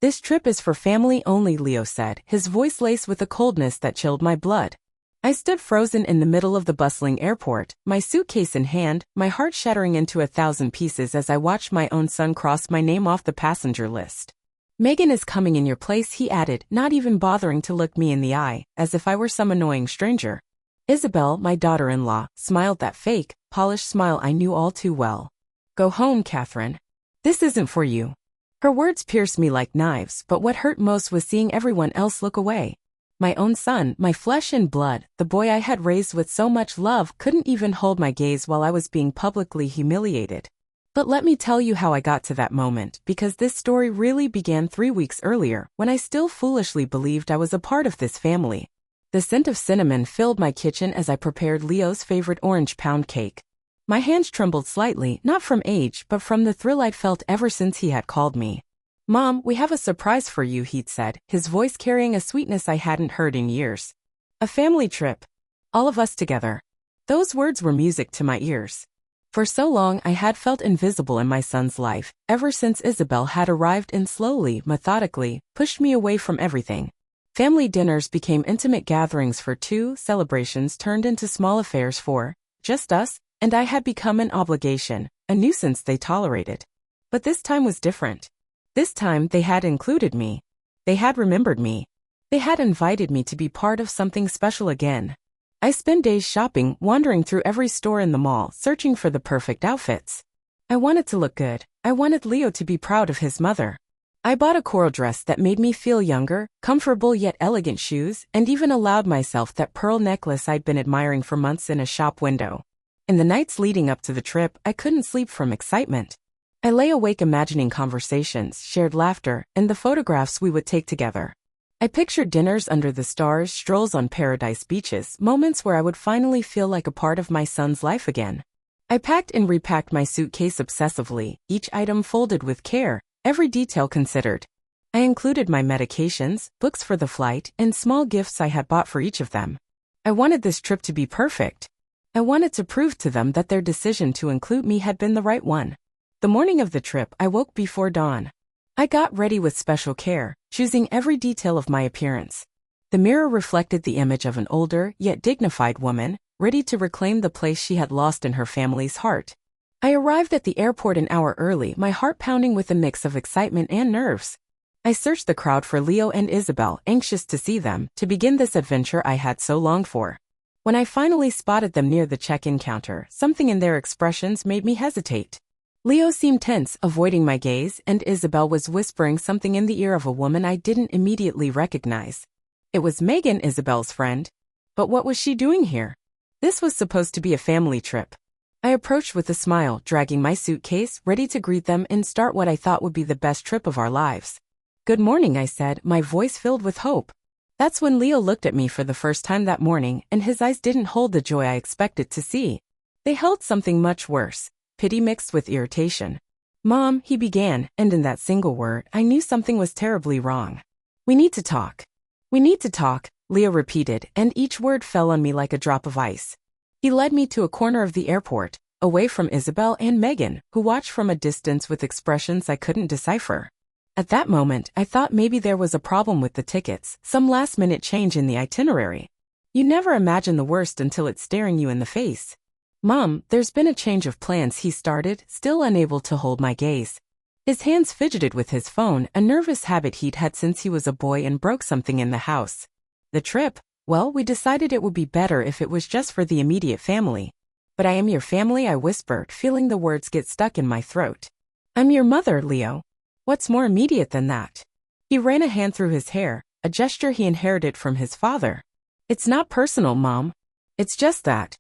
This trip is for family only, Leo said, his voice laced with a coldness that chilled my blood. I stood frozen in the middle of the bustling airport, my suitcase in hand, my heart shattering into 1,000 pieces as I watched my own son cross my name off the passenger list. Megan is coming in your place, he added, not even bothering to look me in the eye, as if I were some annoying stranger. Isabel, my daughter-in-law, smiled that fake, polished smile I knew all too well. Go home, Catherine. This isn't for you. Her words pierced me like knives, but what hurt most was seeing everyone else look away. My own son, my flesh and blood, the boy I had raised with so much love, couldn't even hold my gaze while I was being publicly humiliated. But let me tell you how I got to that moment, because this story really began 3 weeks earlier, when I still foolishly believed I was a part of this family. The scent of cinnamon filled my kitchen as I prepared Leo's favorite orange pound cake. My hands trembled slightly, not from age, but from the thrill I'd felt ever since he had called me. Mom, we have a surprise for you, he'd said, his voice carrying a sweetness I hadn't heard in years. A family trip. All of us together. Those words were music to my ears. For so long I had felt invisible in my son's life, ever since Isabel had arrived and slowly, methodically, pushed me away from everything. Family dinners became intimate gatherings for two, celebrations turned into small affairs for just us, and I had become an obligation, a nuisance they tolerated. But this time was different. This time they had included me. They had remembered me. They had invited me to be part of something special again. I spent days shopping, wandering through every store in the mall, searching for the perfect outfits. I wanted to look good. I wanted Leo to be proud of his mother. I bought a coral dress that made me feel younger, comfortable yet elegant shoes, and even allowed myself that pearl necklace I'd been admiring for months in a shop window. In the nights leading up to the trip, I couldn't sleep from excitement. I lay awake imagining conversations, shared laughter, and the photographs we would take together. I pictured dinners under the stars, strolls on paradise beaches, moments where I would finally feel like a part of my son's life again. I packed and repacked my suitcase obsessively, each item folded with care, every detail considered. I included my medications, books for the flight, and small gifts I had bought for each of them. I wanted this trip to be perfect. I wanted to prove to them that their decision to include me had been the right one. The morning of the trip, I woke before dawn. I got ready with special care, choosing every detail of my appearance. The mirror reflected the image of an older, yet dignified woman, ready to reclaim the place she had lost in her family's heart. I arrived at the airport an hour early, my heart pounding with a mix of excitement and nerves. I searched the crowd for Leo and Isabel, anxious to see them, to begin this adventure I had so longed for. When I finally spotted them near the check-in counter, something in their expressions made me hesitate. Leo seemed tense, avoiding my gaze, and Isabel was whispering something in the ear of a woman I didn't immediately recognize. It was Megan, Isabel's friend. But what was she doing here? This was supposed to be a family trip. I approached with a smile, dragging my suitcase, ready to greet them and start what I thought would be the best trip of our lives. Good morning, I said, my voice filled with hope. That's when Leo looked at me for the first time that morning, and his eyes didn't hold the joy I expected to see. They held something much worse. Pity mixed with irritation. Mom, he began, and in that single word, I knew something was terribly wrong. We need to talk. We need to talk, Leo repeated, and each word fell on me like a drop of ice. He led me to a corner of the airport, away from Isabel and Megan, who watched from a distance with expressions I couldn't decipher. At that moment, I thought maybe there was a problem with the tickets, some last-minute change in the itinerary. You never imagine the worst until it's staring you in the face. Mom, there's been a change of plans, he started, still unable to hold my gaze. His hands fidgeted with his phone, a nervous habit he'd had since he was a boy and broke something in the house. The trip? Well, we decided it would be better if it was just for the immediate family. But I am your family, I whispered, feeling the words get stuck in my throat. I'm your mother, Leo. What's more immediate than that? He ran a hand through his hair, a gesture he inherited from his father. It's not personal, Mom. It's just that.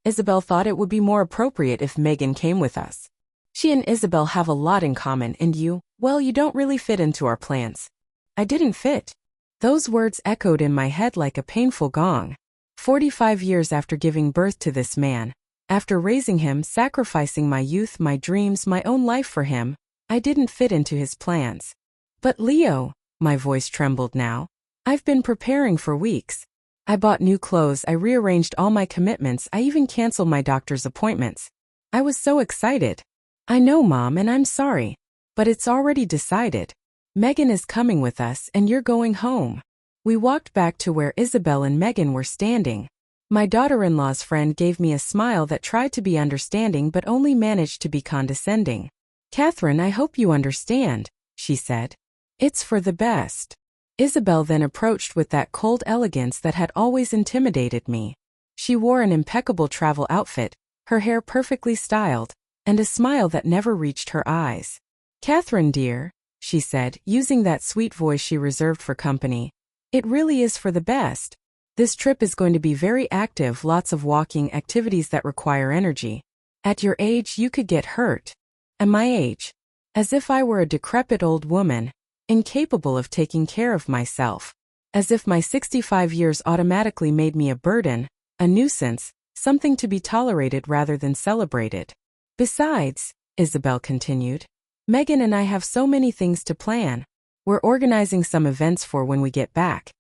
Isabel thought it would be more appropriate if Megan came with us. She and Isabel have a lot in common, and you don't really fit into our plans. I didn't fit. Those words echoed in my head like a painful gong. 45 years after giving birth to this man, after raising him, sacrificing my youth, my dreams, my own life for him, I didn't fit into his plans. But Leo, my voice trembled now, I've been preparing for weeks. I bought new clothes, I rearranged all my commitments, I even canceled my doctor's appointments. I was so excited. I know, Mom, and I'm sorry. But it's already decided. Megan is coming with us and you're going home. We walked back to where Isabel and Megan were standing. My daughter-in-law's friend gave me a smile that tried to be understanding but only managed to be condescending. Catherine, I hope you understand, she said. It's for the best. Isabel then approached with that cold elegance that had always intimidated me. She wore an impeccable travel outfit, her hair perfectly styled, and a smile that never reached her eyes. Catherine dear, she said, using that sweet voice she reserved for company. It really is for the best. This trip is going to be very active, lots of walking, activities that require energy. At your age you could get hurt. At my age? As if I were a decrepit old woman, incapable of taking care of myself. As if my 65 years automatically made me a burden, a nuisance, something to be tolerated rather than celebrated. Besides, Isabel continued, Megan and I have so many things to plan. We're organizing some events for when we get back.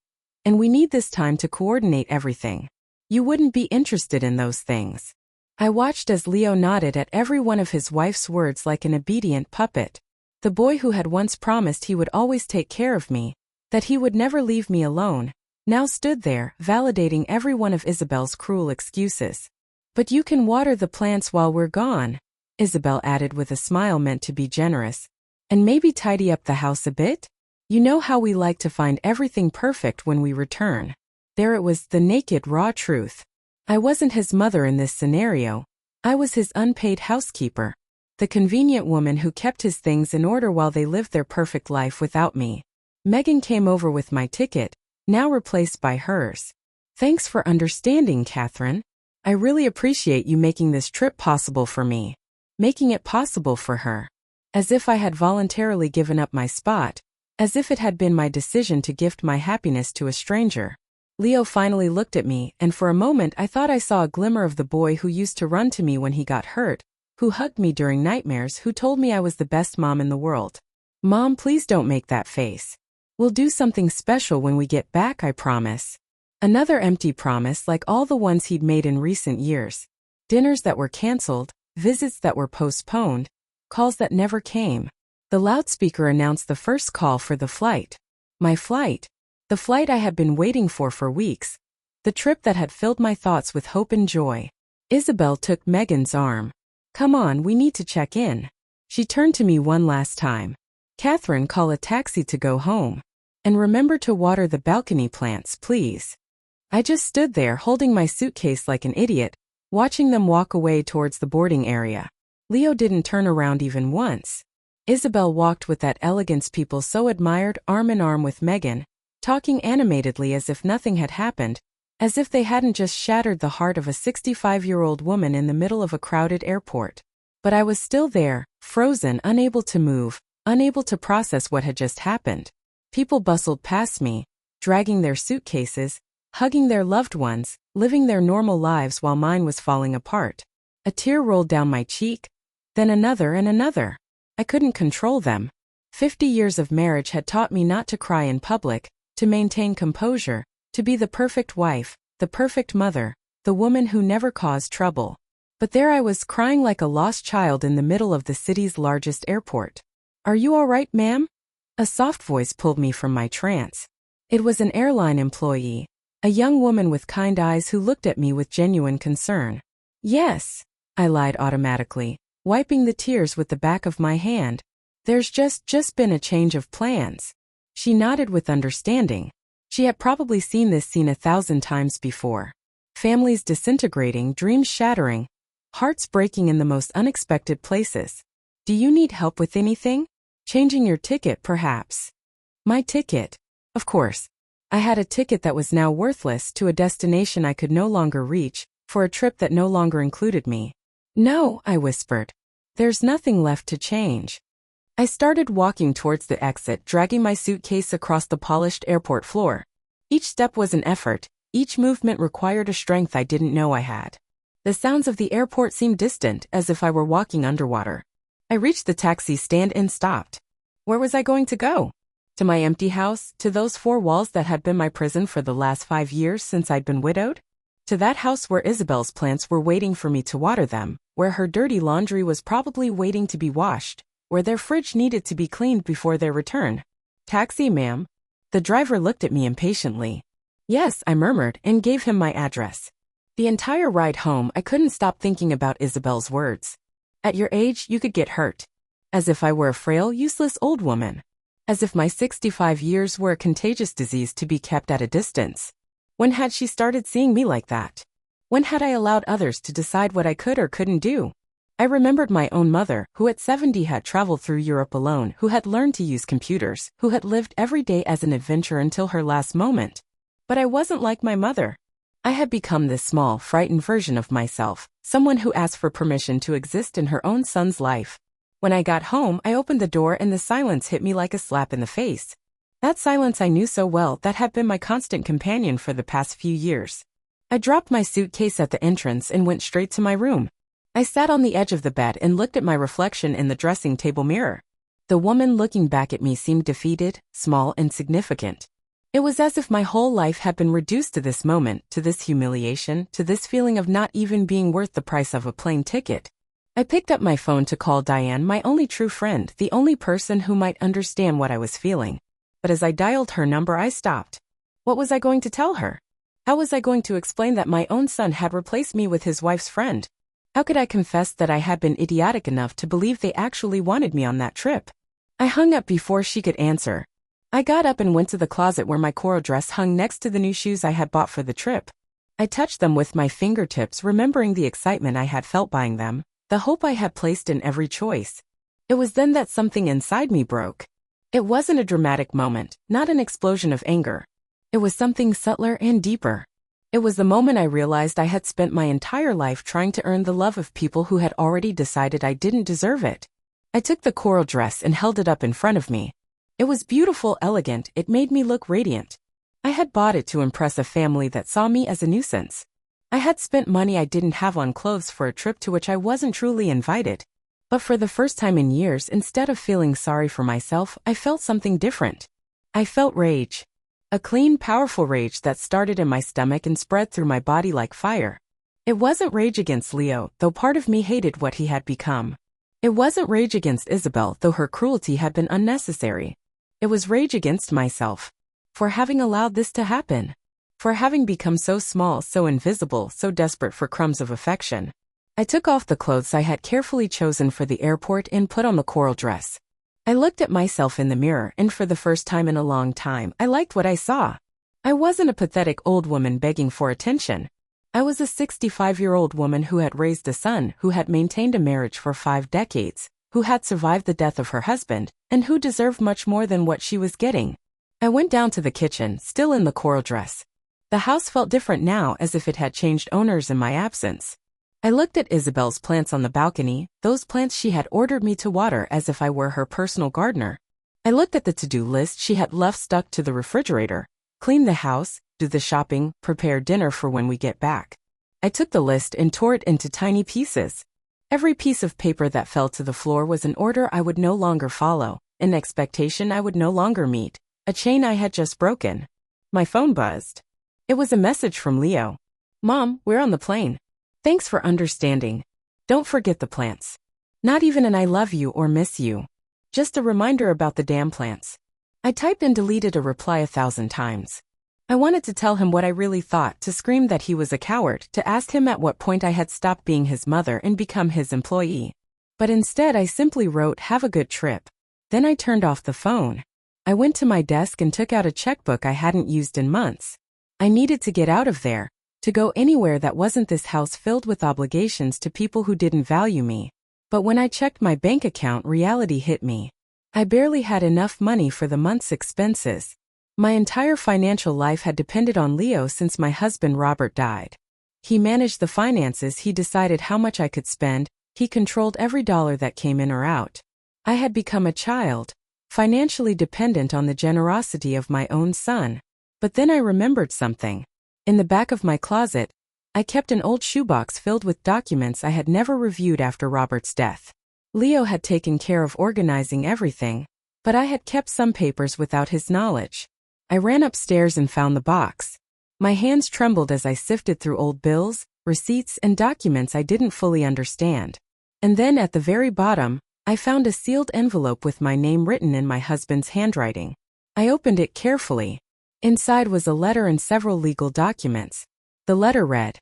And we need this time to coordinate everything. You wouldn't be interested in those things. I watched as Leo nodded at every one of his wife's words like an obedient puppet. The boy who had once promised he would always take care of me, that he would never leave me alone, now stood there, validating every one of Isabel's cruel excuses. But you can water the plants while we're gone, Isabel added with a smile meant to be generous. And maybe tidy up the house a bit? You know how we like to find everything perfect when we return. There it was, the naked raw truth. I wasn't his mother in this scenario. I was his unpaid housekeeper. The convenient woman who kept his things in order while they lived their perfect life without me. Megan came over with my ticket, now replaced by hers. Thanks for understanding, Catherine. I really appreciate you making this trip possible for me. Making it possible for her. As if I had voluntarily given up my spot. As if it had been my decision to gift my happiness to a stranger. Leo finally looked at me, and for a moment I thought I saw a glimmer of the boy who used to run to me when he got hurt, who hugged me during nightmares, who told me I was the best mom in the world. Mom, please don't make that face. We'll do something special when we get back, I promise. Another empty promise like all the ones he'd made in recent years. Dinners that were canceled, visits that were postponed, calls that never came. The loudspeaker announced the first call for the flight. My flight. The flight I had been waiting for weeks. The trip that had filled my thoughts with hope and joy. Isabel took Megan's arm. Come on, we need to check in. She turned to me one last time. Catherine, call a taxi to go home. And remember to water the balcony plants, please. I just stood there holding my suitcase like an idiot, watching them walk away towards the boarding area. Leo didn't turn around even once. Isabel walked with that elegance people so admired, arm in arm with Megan, talking animatedly as if nothing had happened, as if they hadn't just shattered the heart of a 65-year-old woman in the middle of a crowded airport. But I was still there, frozen, unable to move, unable to process what had just happened. People bustled past me, dragging their suitcases, hugging their loved ones, living their normal lives while mine was falling apart. A tear rolled down my cheek, then another and another. I couldn't control them. 50 years of marriage had taught me not to cry in public, to maintain composure, to be the perfect wife, the perfect mother, the woman who never caused trouble. But there I was crying like a lost child in the middle of the city's largest airport. Are you all right, ma'am? A soft voice pulled me from my trance. It was an airline employee, a young woman with kind eyes who looked at me with genuine concern. Yes, I lied automatically, wiping the tears with the back of my hand. There's just been a change of plans. She nodded with understanding. She had probably seen this scene 1,000 times before. Families disintegrating, dreams shattering, hearts breaking in the most unexpected places. Do you need help with anything? Changing your ticket, perhaps? My ticket? Of course. I had a ticket that was now worthless, to a destination I could no longer reach, for a trip that no longer included me. No, I whispered. There's nothing left to change. I started walking towards the exit, dragging my suitcase across the polished airport floor. Each step was an effort, each movement required a strength I didn't know I had. The sounds of the airport seemed distant, as if I were walking underwater. I reached the taxi stand and stopped. Where was I going to go? To my empty house, to those 4 walls that had been my prison for the last 5 years since I'd been widowed? To that house where Isabel's plants were waiting for me to water them, where her dirty laundry was probably waiting to be washed, where their fridge needed to be cleaned before their return. Taxi, ma'am. The driver looked at me impatiently. Yes, I murmured and gave him my address. The entire ride home, I couldn't stop thinking about Isabel's words. At your age, you could get hurt. As if I were a frail, useless old woman. As if my 65 years were a contagious disease to be kept at a distance. When had she started seeing me like that? When had I allowed others to decide what I could or couldn't do? I remembered my own mother, who at 70 had traveled through Europe alone, who had learned to use computers, who had lived every day as an adventure until her last moment. But I wasn't like my mother. I had become this small, frightened version of myself, someone who asked for permission to exist in her own son's life. When I got home, I opened the door and the silence hit me like a slap in the face. That silence I knew so well, that had been my constant companion for the past few years. I dropped my suitcase at the entrance and went straight to my room. I sat on the edge of the bed and looked at my reflection in the dressing table mirror. The woman looking back at me seemed defeated, small, and insignificant. It was as if my whole life had been reduced to this moment, to this humiliation, to this feeling of not even being worth the price of a plane ticket. I picked up my phone to call Diane, my only true friend, the only person who might understand what I was feeling. But as I dialed her number, I stopped. What was I going to tell her? How was I going to explain that my own son had replaced me with his wife's friend? How could I confess that I had been idiotic enough to believe they actually wanted me on that trip? I hung up before she could answer. I got up and went to the closet where my coral dress hung next to the new shoes I had bought for the trip. I touched them with my fingertips, remembering the excitement I had felt buying them, the hope I had placed in every choice. It was then that something inside me broke. It wasn't a dramatic moment, not an explosion of anger. It was something subtler and deeper. It was the moment I realized I had spent my entire life trying to earn the love of people who had already decided I didn't deserve it. I took the coral dress and held it up in front of me. It was beautiful, elegant, it made me look radiant. I had bought it to impress a family that saw me as a nuisance. I had spent money I didn't have on clothes for a trip to which I wasn't truly invited. But for the first time in years, instead of feeling sorry for myself, I felt something different. I felt rage. A clean, powerful rage that started in my stomach and spread through my body like fire. It wasn't rage against Leo, though part of me hated what he had become. It wasn't rage against Isabel, though her cruelty had been unnecessary. It was rage against myself. For having allowed this to happen. For having become so small, so invisible, so desperate for crumbs of affection. I took off the clothes I had carefully chosen for the airport and put on the coral dress. I looked at myself in the mirror, and for the first time in a long time, I liked what I saw. I wasn't a pathetic old woman begging for attention. I was a 65-year-old woman who had raised a son, who had maintained a marriage for 5 decades, who had survived the death of her husband, and who deserved much more than what she was getting. I went down to the kitchen, still in the coral dress. The house felt different now, as if it had changed owners in my absence. I looked at Isabel's plants on the balcony, those plants she had ordered me to water as if I were her personal gardener. I looked at the to-do list she had left stuck to the refrigerator. Clean the house, do the shopping, prepare dinner for when we get back. I took the list and tore it into tiny pieces. Every piece of paper that fell to the floor was an order I would no longer follow, an expectation I would no longer meet, a chain I had just broken. My phone buzzed. It was a message from Leo. Mom, we're on the plane. Thanks for understanding. Don't forget the plants. Not even an I love you or miss you. Just a reminder about the damn plants. I typed and deleted a reply 1,000 times. I wanted to tell him what I really thought, to scream that he was a coward, to ask him at what point I had stopped being his mother and become his employee. But instead I simply wrote, have a good trip. Then I turned off the phone. I went to my desk and took out a checkbook I hadn't used in months. I needed to get out of there, to go anywhere that wasn't this house filled with obligations to people who didn't value me. But when I checked my bank account, reality hit me. I barely had enough money for the month's expenses. My entire financial life had depended on Leo since my husband Robert died. He managed the finances, he decided how much I could spend, he controlled every dollar that came in or out. I had become a child, financially dependent on the generosity of my own son. But then I remembered something. In the back of my closet, I kept an old shoebox filled with documents I had never reviewed after Robert's death. Leo had taken care of organizing everything, but I had kept some papers without his knowledge. I ran upstairs and found the box. My hands trembled as I sifted through old bills, receipts, and documents I didn't fully understand. And then at the very bottom, I found a sealed envelope with my name written in my husband's handwriting. I opened it carefully. Inside was a letter and several legal documents. The letter read,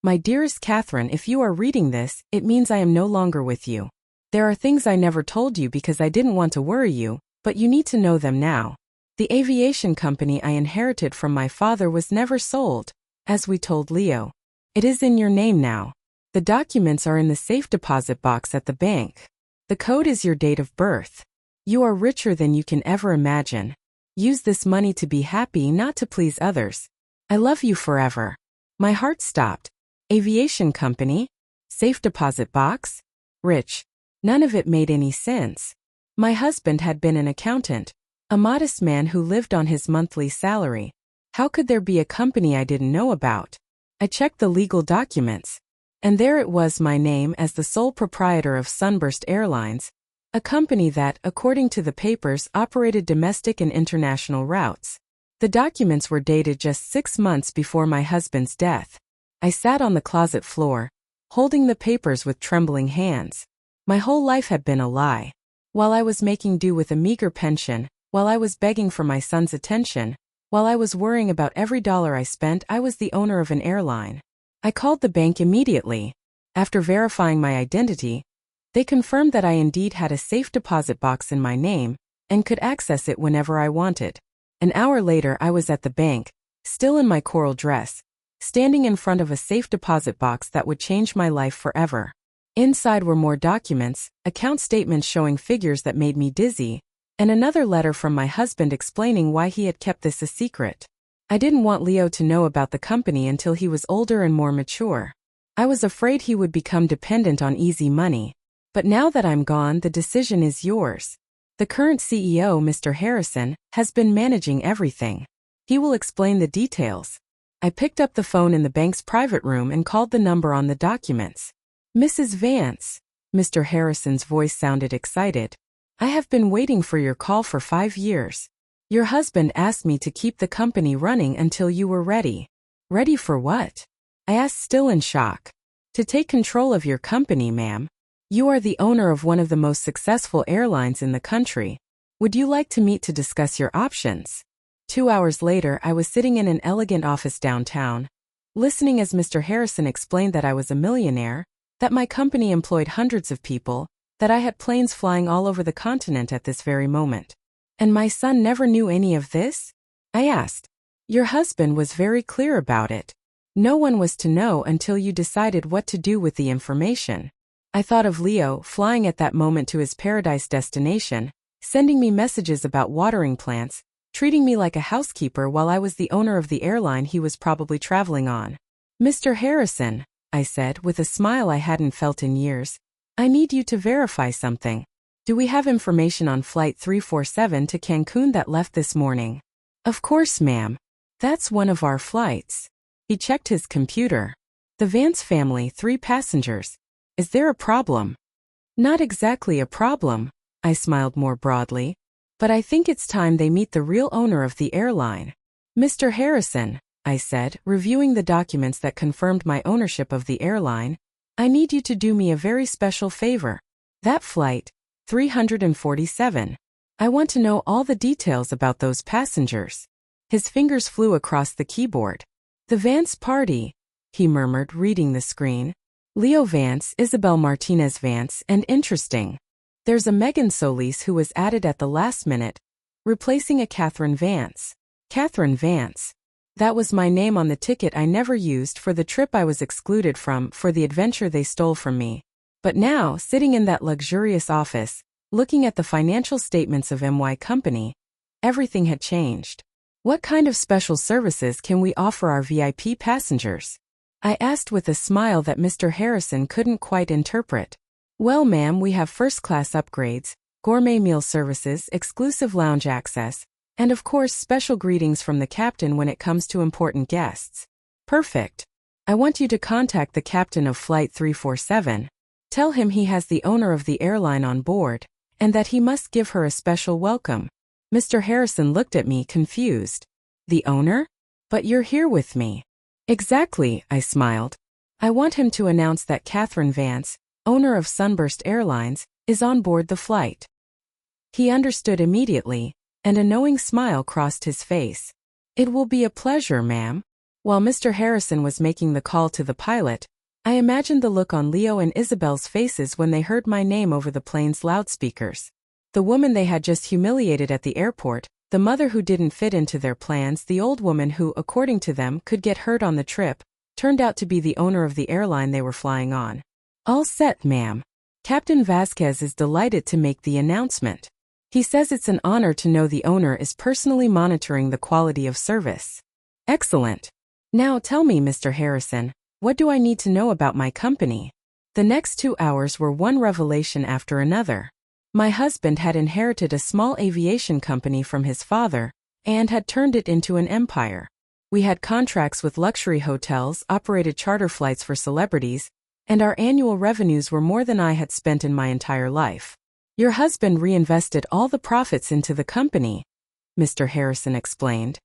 "My dearest Catherine, if you are reading this, it means I am no longer with you. There are things I never told you because I didn't want to worry you, but you need to know them now. The aviation company I inherited from my father was never sold, as we told Leo. It is in your name now. The documents are in the safe deposit box at the bank. The code is your date of birth. You are richer than you can ever imagine. Use this money to be happy, not to please others. I love you forever." My heart stopped. Aviation company? Safe deposit box? Rich. None of it made any sense. My husband had been an accountant, a modest man who lived on his monthly salary. How could there be a company I didn't know about? I checked the legal documents, and there it was, my name as the sole proprietor of Sunburst Airlines, a company that, according to the papers, operated domestic and international routes. The documents were dated just 6 months before my husband's death. I sat on the closet floor, holding the papers with trembling hands. My whole life had been a lie. While I was making do with a meager pension, while I was begging for my son's attention, while I was worrying about every dollar I spent, I was the owner of an airline. I called the bank immediately. After verifying my identity, they confirmed that I indeed had a safe deposit box in my name and could access it whenever I wanted. An hour later, I was at the bank, still in my coral dress, standing in front of a safe deposit box that would change my life forever. Inside were more documents, account statements showing figures that made me dizzy, and another letter from my husband explaining why he had kept this a secret. I didn't want Leo to know about the company until he was older and more mature. I was afraid he would become dependent on easy money. But now that I'm gone, the decision is yours. The current CEO, Mr. Harrison, has been managing everything. He will explain the details. I picked up the phone in the bank's private room and called the number on the documents. "Mrs. Vance," Mr. Harrison's voice sounded excited. "I have been waiting for your call for 5 years. Your husband asked me to keep the company running until you were ready." "Ready for what?" I asked, still in shock. "To take control of your company, ma'am. You are the owner of one of the most successful airlines in the country. Would you like to meet to discuss your options?" 2 hours later, I was sitting in an elegant office downtown, listening as Mr. Harrison explained that I was a millionaire, that my company employed hundreds of people, that I had planes flying all over the continent at this very moment. "And my son never knew any of this?" I asked. "Your husband was very clear about it. No one was to know until you decided what to do with the information." I thought of Leo, flying at that moment to his paradise destination, sending me messages about watering plants, treating me like a housekeeper while I was the owner of the airline he was probably traveling on. "Mr. Harrison," I said with a smile I hadn't felt in years, "I need you to verify something. Do we have information on Flight 347 to Cancun that left this morning?" "Of course, ma'am. That's one of our flights." He checked his computer. "The Vance family, 3 passengers. Is there a problem?" "Not exactly a problem," I smiled more broadly, "but I think it's time they meet the real owner of the airline." "Mr. Harrison," I said, reviewing the documents that confirmed my ownership of the airline, "I need you to do me a very special favor. That flight, 347. I want to know all the details about those passengers." His fingers flew across the keyboard. "The Vance party," he murmured, reading the screen. "Leo Vance, Isabel Martinez Vance, and interesting. There's a Megan Solis who was added at the last minute, replacing a Catherine Vance." Catherine Vance. That was my name on the ticket I never used for the trip I was excluded from for the adventure they stole from me. But now, sitting in that luxurious office, looking at the financial statements of MY Company, everything had changed. "What kind of special services can we offer our VIP passengers?" I asked with a smile that Mr. Harrison couldn't quite interpret. "Well, ma'am, we have first-class upgrades, gourmet meal services, exclusive lounge access, and of course special greetings from the captain when it comes to important guests." "Perfect. I want you to contact the captain of Flight 347. Tell him he has the owner of the airline on board, and that he must give her a special welcome." Mr. Harrison looked at me, confused. "The owner? But you're here with me." "Exactly," I smiled. "I want him to announce that Catherine Vance, owner of Sunburst Airlines, is on board the flight." He understood immediately, and a knowing smile crossed his face. "It will be a pleasure, ma'am." While Mr. Harrison was making the call to the pilot, I imagined the look on Leo and Isabel's faces when they heard my name over the plane's loudspeakers. The woman they had just humiliated at the airport, the mother who didn't fit into their plans, the old woman who, according to them, could get hurt on the trip, turned out to be the owner of the airline they were flying on. "All set, ma'am. Captain Vasquez is delighted to make the announcement. He says it's an honor to know the owner is personally monitoring the quality of service." "Excellent. Now tell me, Mr. Harrison, what do I need to know about my company?" The next 2 hours were one revelation after another. My husband had inherited a small aviation company from his father and had turned it into an empire. We had contracts with luxury hotels, operated charter flights for celebrities, and our annual revenues were more than I had spent in my entire life. "Your husband reinvested all the profits into the company," Mr. Harrison explained.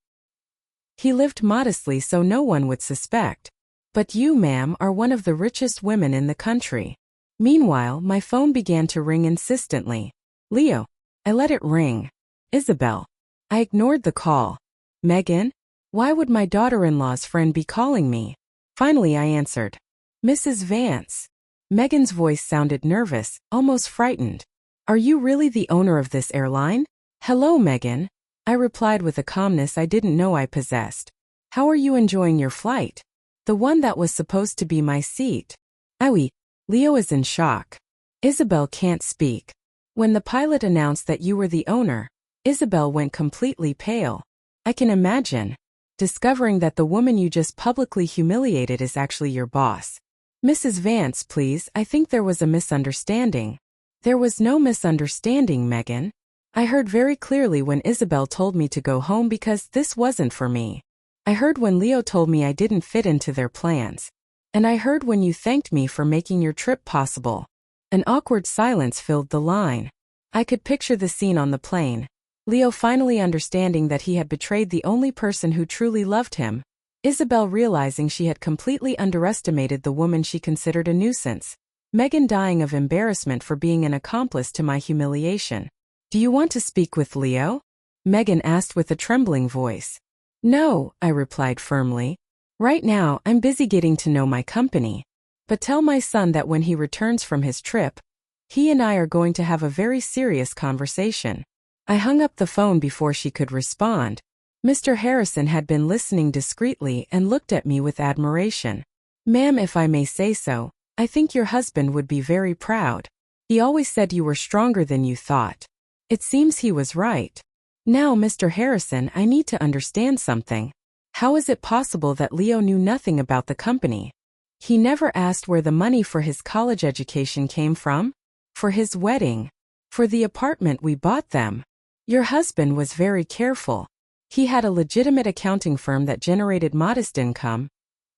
"He lived modestly so no one would suspect. But you, ma'am, are one of the richest women in the country." Meanwhile, my phone began to ring insistently. "Leo." I let it ring. "Isabel." I ignored the call. "Megan?" Why would my daughter-in-law's friend be calling me? Finally I answered. "Mrs. Vance." Megan's voice sounded nervous, almost frightened. "Are you really the owner of this airline?" "Hello, Megan," I replied with a calmness I didn't know I possessed. "How are you enjoying your flight? The one that was supposed to be my seat." "Owie." Leo is in shock. Isabel can't speak. When the pilot announced that you were the owner, Isabel went completely pale. I can imagine. Discovering that the woman you just publicly humiliated is actually your boss. "Mrs. Vance, please, I think there was a misunderstanding." "There was no misunderstanding, Megan. I heard very clearly when Isabel told me to go home because this wasn't for me. I heard when Leo told me I didn't fit into their plans. And I heard when you thanked me for making your trip possible." An awkward silence filled the line. I could picture the scene on the plane. Leo finally understanding that he had betrayed the only person who truly loved him. Isabel realizing she had completely underestimated the woman she considered a nuisance. Megan dying of embarrassment for being an accomplice to my humiliation. "Do you want to speak with Leo?" Megan asked with a trembling voice. "No," I replied firmly. "Right now, I'm busy getting to know my company. But tell my son that when he returns from his trip, he and I are going to have a very serious conversation." I hung up the phone before she could respond. Mr. Harrison had been listening discreetly and looked at me with admiration. "Ma'am, if I may say so, I think your husband would be very proud. He always said you were stronger than you thought." It seems he was right. "Now, Mr. Harrison, I need to understand something. How is it possible that Leo knew nothing about the company? He never asked where the money for his college education came from? For his wedding? For the apartment we bought them? Your husband was very careful. He had a legitimate accounting firm that generated modest income,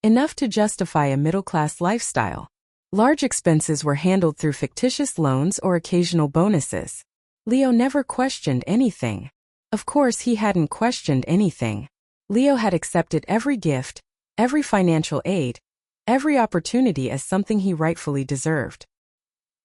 enough to justify a middle-class lifestyle. Large expenses were handled through fictitious loans or occasional bonuses. Leo never questioned anything. Of course, he hadn't questioned anything. Leo had accepted every gift, every financial aid, every opportunity as something he rightfully deserved.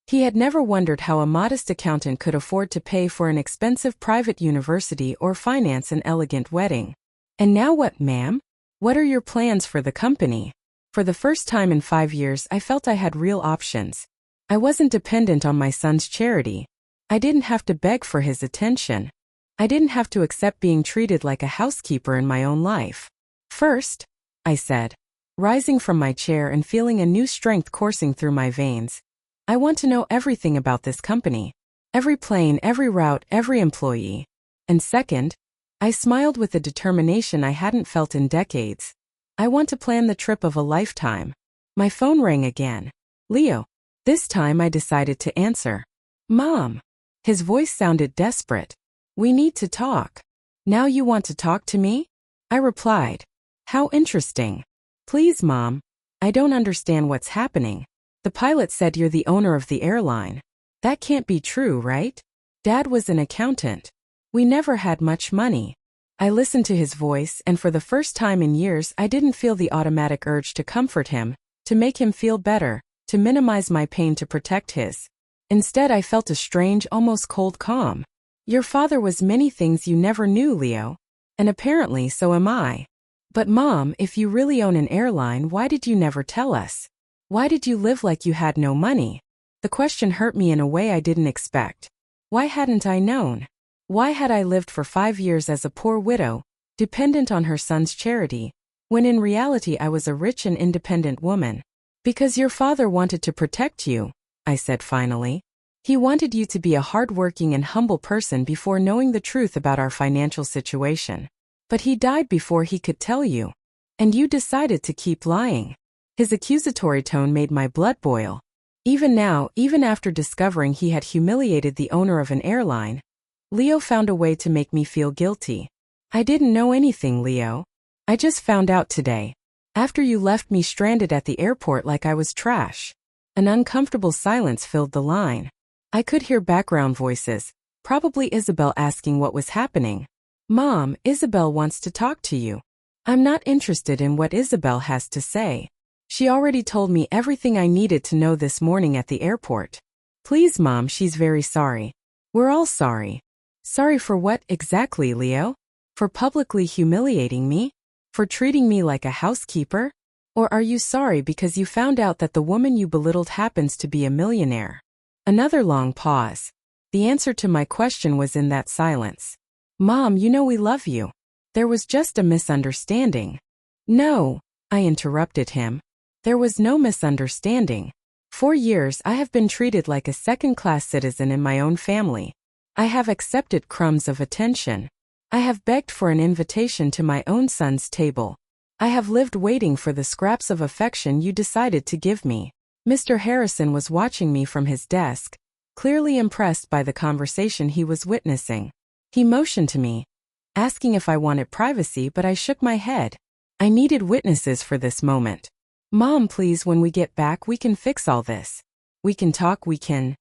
He had never wondered how a modest accountant could afford to pay for an expensive private university or finance an elegant wedding. "And now what, ma'am? What are your plans for the company?" For the first time in 5 years, I felt I had real options. I wasn't dependent on my son's charity. I didn't have to beg for his attention. I didn't have to accept being treated like a housekeeper in my own life. "First," I said, rising from my chair and feeling a new strength coursing through my veins, "I want to know everything about this company. Every plane, every route, every employee. And second," I smiled with a determination I hadn't felt in decades, "I want to plan the trip of a lifetime." My phone rang again. "Leo." This time I decided to answer. "Mom." His voice sounded desperate. "We need to talk." "Now you want to talk to me?" I replied. "How interesting." "Please, Mom. I don't understand what's happening. The pilot said you're the owner of the airline. That can't be true, right? Dad was an accountant. We never had much money." I listened to his voice, and for the first time in years I didn't feel the automatic urge to comfort him, to make him feel better, to minimize my pain to protect his. Instead I felt a strange, almost cold calm. Your father was many things you never knew, Leo. And apparently so am I. But Mom, if you really own an airline, why did you never tell us? Why did you live like you had no money? The question hurt me in a way I didn't expect. Why hadn't I known? Why had I lived for 5 years as a poor widow, dependent on her son's charity, when in reality I was a rich and independent woman? Because your father wanted to protect you, I said finally. He wanted you to be a hardworking and humble person before knowing the truth about our financial situation. But he died before he could tell you. And you decided to keep lying. His accusatory tone made my blood boil. Even now, even after discovering he had humiliated the owner of an airline, Leo found a way to make me feel guilty. I didn't know anything, Leo. I just found out today. After you left me stranded at the airport like I was trash. An uncomfortable silence filled the line. I could hear background voices, probably Isabel asking what was happening. Mom, Isabel wants to talk to you. I'm not interested in what Isabel has to say. She already told me everything I needed to know this morning at the airport. Please, Mom, she's very sorry. We're all sorry. Sorry for what exactly, Leo? For publicly humiliating me? For treating me like a housekeeper? Or are you sorry because you found out that the woman you belittled happens to be a millionaire? Another long pause. The answer to my question was in that silence. Mom, you know we love you. There was just a misunderstanding. No, I interrupted him. There was no misunderstanding. For years I have been treated like a second-class citizen in my own family. I have accepted crumbs of attention. I have begged for an invitation to my own son's table. I have lived waiting for the scraps of affection you decided to give me. Mr. Harrison was watching me from his desk, clearly impressed by the conversation he was witnessing. He motioned to me, asking if I wanted privacy, but I shook my head. I needed witnesses for this moment. Mom, please, when we get back we can fix all this. We can talk, we can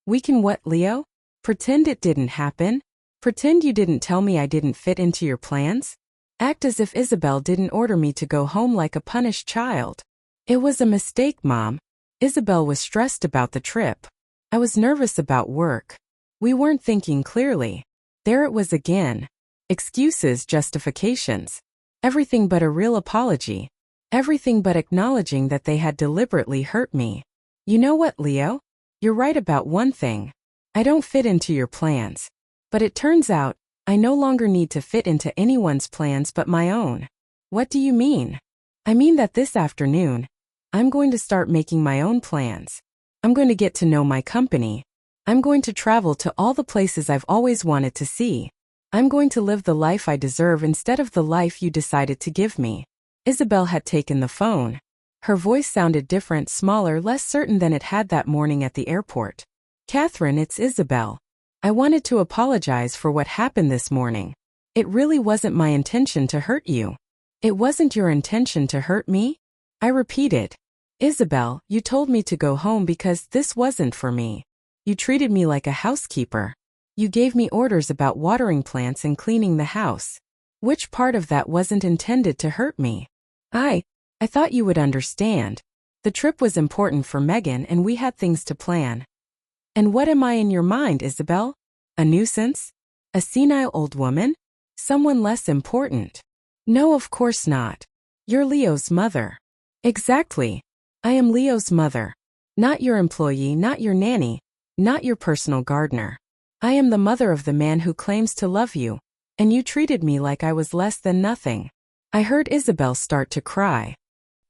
what, Leo? Pretend it didn't happen? Pretend you didn't tell me I didn't fit into your plans? Act as if Isabel didn't order me to go home like a punished child. It was a mistake, Mom. Isabel was stressed about the trip. I was nervous about work. We weren't thinking clearly. There it was again. Excuses, justifications. Everything but a real apology. Everything but acknowledging that they had deliberately hurt me. You know what, Leo? You're right about one thing. I don't fit into your plans. But it turns out, I no longer need to fit into anyone's plans but my own. What do you mean? I mean that this afternoon, I'm going to start making my own plans. I'm going to get to know my company. I'm going to travel to all the places I've always wanted to see. I'm going to live the life I deserve instead of the life you decided to give me. Isabel had taken the phone. Her voice sounded different, smaller, less certain than it had that morning at the airport. Catherine, it's Isabel. I wanted to apologize for what happened this morning. It really wasn't my intention to hurt you. It wasn't your intention to hurt me? I repeated. Isabel, you told me to go home because this wasn't for me. You treated me like a housekeeper. You gave me orders about watering plants and cleaning the house. Which part of that wasn't intended to hurt me? I thought you would understand. The trip was important for Megan and we had things to plan. And what am I in your mind, Isabel? A nuisance? A senile old woman? Someone less important? No, of course not. You're Leo's mother. Exactly. I am Leo's mother. Not your employee, not your nanny, not your personal gardener. I am the mother of the man who claims to love you, and you treated me like I was less than nothing. I heard Isabel start to cry.